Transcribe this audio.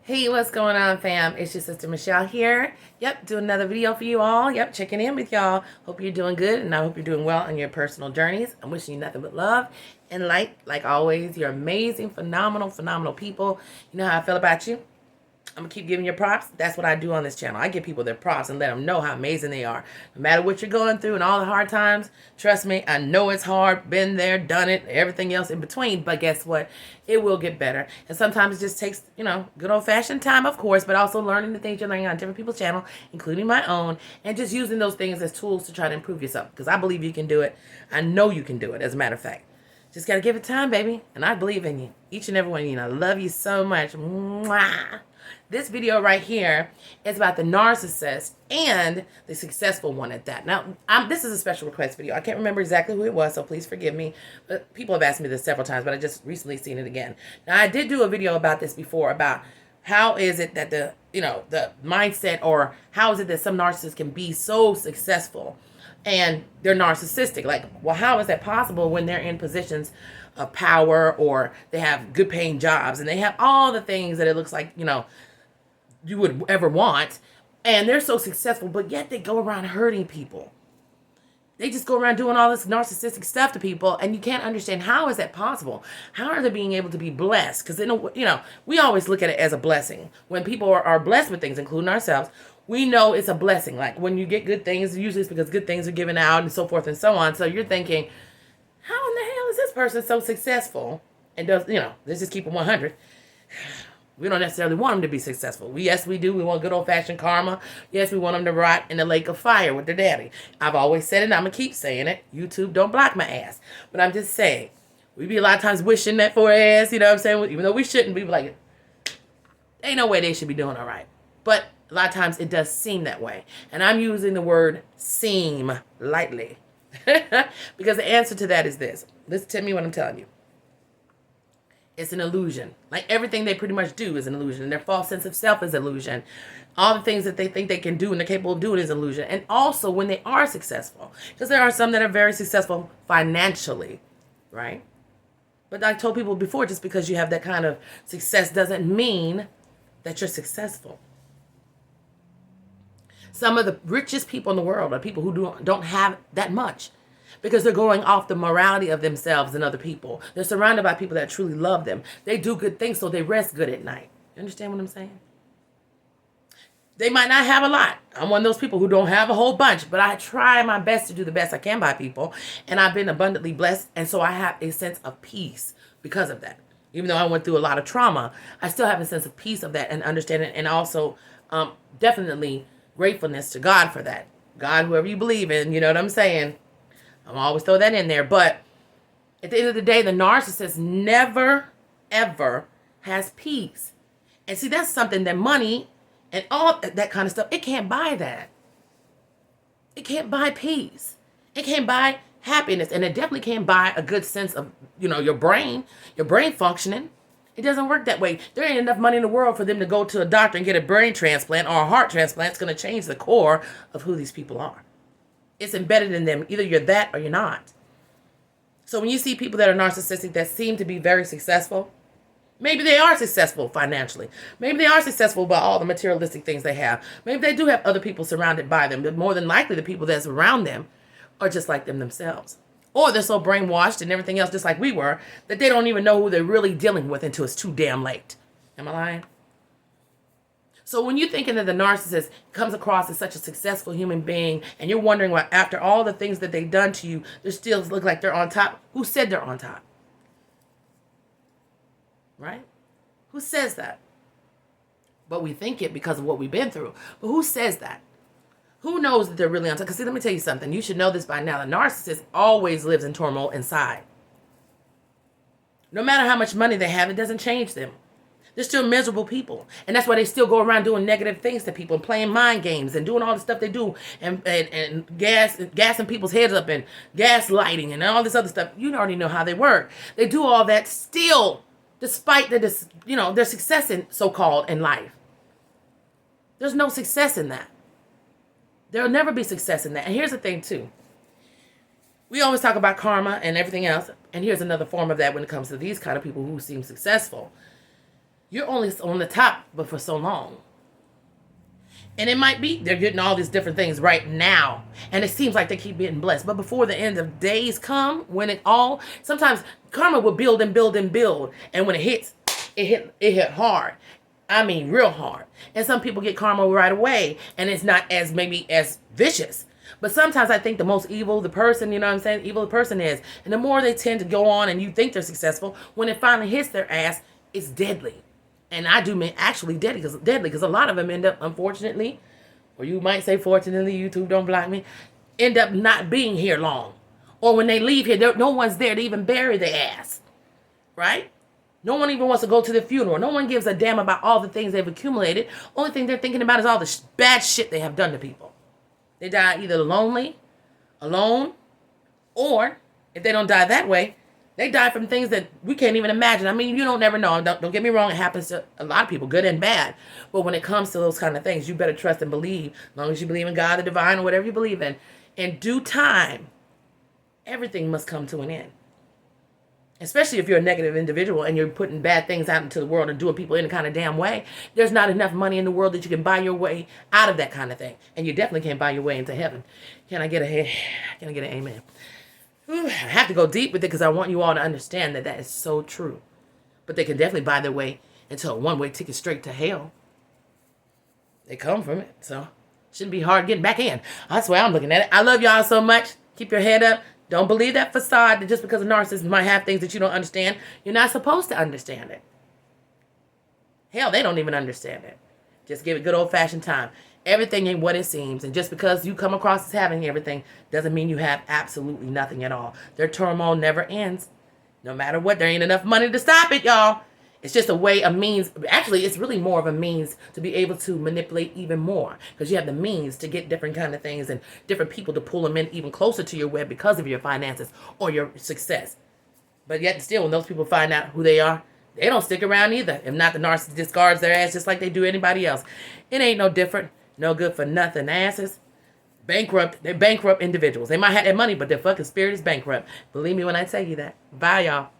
Hey, what's going on, fam? It's your sister Michelle here. Yep, doing another video for you all. Yep, checking in with y'all. Hope you're doing good, and I hope you're doing well on your personal journeys. I'm wishing you nothing but love and light. Like always, you're amazing, phenomenal people. You know how I feel about you. I'm going to keep giving you props. That's what I do on this channel. I give people their props and let them know how amazing they are. No matter what you're going through and all the hard times, trust me, I know it's hard. Been there, done it, everything else in between. But guess what? It will get better. And sometimes it just takes, good old-fashioned time, of course, but also learning the things you're learning on different people's channel, including my own, and just using those things as tools to try to improve yourself. Because I believe you can do it. I know you can do it, as a matter of fact. Just got to give it time, baby. And I believe in you. Each and every one of you. And I love you so much. Mwah. This video right here is about the narcissist and the successful one at that. Now, this is a special request video. I can't remember exactly who it was, so please forgive me. But people have asked me this several times, but I just recently seen it again. Now, I did do a video about this before, about how is it that the mindset, or how is it that some narcissists can be so successful and they're narcissistic. Like, well, how is that possible when they're in positions of power, or they have good paying jobs and they have all the things that it looks like, you would ever want, and they're so successful, but yet they go around hurting people. They just go around doing all this narcissistic stuff to people, and you can't understand, how is that possible? How are they being able to be blessed? Because, we always look at it as a blessing. When people are blessed with things, including ourselves, we know it's a blessing. Like when you get good things, usually it's because good things are given out and so forth and so on. So you're thinking, how in the hell is this person so successful? And does, let's just keep it 100. We don't necessarily want them to be successful. Yes, we do. We want good old-fashioned karma. Yes, we want them to rot in the lake of fire with their daddy. I've always said it, and I'm going to keep saying it. YouTube, don't block my ass. But I'm just saying, we be a lot of times wishing that for our ass, you know what I'm saying? Even though we shouldn't be like, ain't no way they should be doing all right. But a lot of times it does seem that way. And I'm using the word seem lightly. Because the answer to that is this. Listen to me when I'm telling you. It's an illusion. Like everything they pretty much do is an illusion. Their false sense of self is illusion. All the things that they think they can do and they're capable of doing is illusion. And also when they are successful. Because there are some that are very successful financially. Right? But I told people before, just because you have that kind of success doesn't mean that you're successful. Some of the richest people in the world are people who don't have that much, because they're going off the morality of themselves and other people. They're surrounded by people that truly love them. They do good things, so they rest good at night. You understand what I'm saying? They might not have a lot. I'm one of those people who don't have a whole bunch, but I try my best to do the best I can by people, and I've been abundantly blessed, and so I have a sense of peace because of that. Even though I went through a lot of trauma, I still have a sense of peace of that and understanding, and also definitely gratefulness to God for that. God, whoever you believe in, you know what I'm saying? I'm always throw that in there. But at the end of the day, the narcissist never, ever has peace. And see, that's something that money and all that kind of stuff, it can't buy that. It can't buy peace. It can't buy happiness. And it definitely can't buy a good sense of, your brain functioning. It doesn't work that way. There ain't enough money in the world for them to go to a doctor and get a brain transplant or a heart transplant. It's going to change the core of who these people are. It's embedded in them. Either you're that or you're not. So when you see people that are narcissistic that seem to be very successful, maybe they are successful financially. Maybe they are successful by all the materialistic things they have. Maybe they do have other people surrounded by them. But more than likely, the people that's around them are just like them themselves. Or they're so brainwashed and everything else, just like we were, that they don't even know who they're really dealing with until it's too damn late. Am I lying? So when you're thinking that the narcissist comes across as such a successful human being, and you're wondering why after all the things that they've done to you, they still look like they're on top, who said they're on top? Right? Who says that? But we think it because of what we've been through. But who says that? Who knows that they're really on top? Because see, let me tell you something. You should know this by now. The narcissist always lives in turmoil inside. No matter how much money they have, it doesn't change them. They're still miserable people. And that's why they still go around doing negative things to people and playing mind games and doing all the stuff they do and gassing people's heads up and gaslighting and all this other stuff. You already know how they work. They do all that still, despite their success in so-called in life. There's no success in that. There'll never be success in that. And here's the thing too. We always talk about karma and everything else. And here's another form of that when it comes to these kind of people who seem successful. You're only on the top, but for so long. And it might be they're getting all these different things right now. And it seems like they keep getting blessed. But before the end of days come, when it all, sometimes karma will build and build and build. And when it hits, it hit hard. I mean, real hard. And some people get karma right away. And it's not as maybe as vicious. But sometimes I think the most evil the person, you know what I'm saying, evil the person is. And the more they tend to go on and you think they're successful, when it finally hits their ass, it's deadly. And I do mean actually deadly because a lot of them end up, unfortunately, or you might say fortunately, YouTube don't block me, end up not being here long. Or when they leave here, no one's there to even bury their ass. Right? No one even wants to go to the funeral. No one gives a damn about all the things they've accumulated. Only thing they're thinking about is all the bad shit they have done to people. They die either lonely, alone, or if they don't die that way, they die from things that we can't even imagine. I mean, you don't never know. Don't get me wrong. It happens to a lot of people, good and bad. But when it comes to those kind of things, you better trust and believe. As long as you believe in God, the divine, or whatever you believe in due time, everything must come to an end. Especially if you're a negative individual and you're putting bad things out into the world and doing people any kind of damn way. There's not enough money in the world that you can buy your way out of that kind of thing. And you definitely can't buy your way into heaven. Can I get an amen? I have to go deep with it because I want you all to understand that that is so true. But they can definitely buy their way into a one-way ticket straight to hell. They come from it, so shouldn't be hard getting back in. That's the way I'm looking at it. I love y'all so much. Keep your head up. Don't believe that facade that just because a narcissist might have things that you don't understand, you're not supposed to understand it. Hell, they don't even understand it. Just give it good old-fashioned time. Everything ain't what it seems. And just because you come across as having everything doesn't mean you have absolutely nothing at all. Their turmoil never ends. No matter what, there ain't enough money to stop it, y'all. It's just a way, a means. Actually, it's really more of a means to be able to manipulate even more. Because you have the means to get different kind of things and different people to pull them in even closer to your web because of your finances or your success. But yet still, when those people find out who they are, they don't stick around either. If not, the narcissist discards their ass just like they do anybody else. It ain't no different. No good for nothing asses. Bankrupt. They're bankrupt individuals. They might have their money, but their fucking spirit is bankrupt. Believe me when I tell you that. Bye, y'all.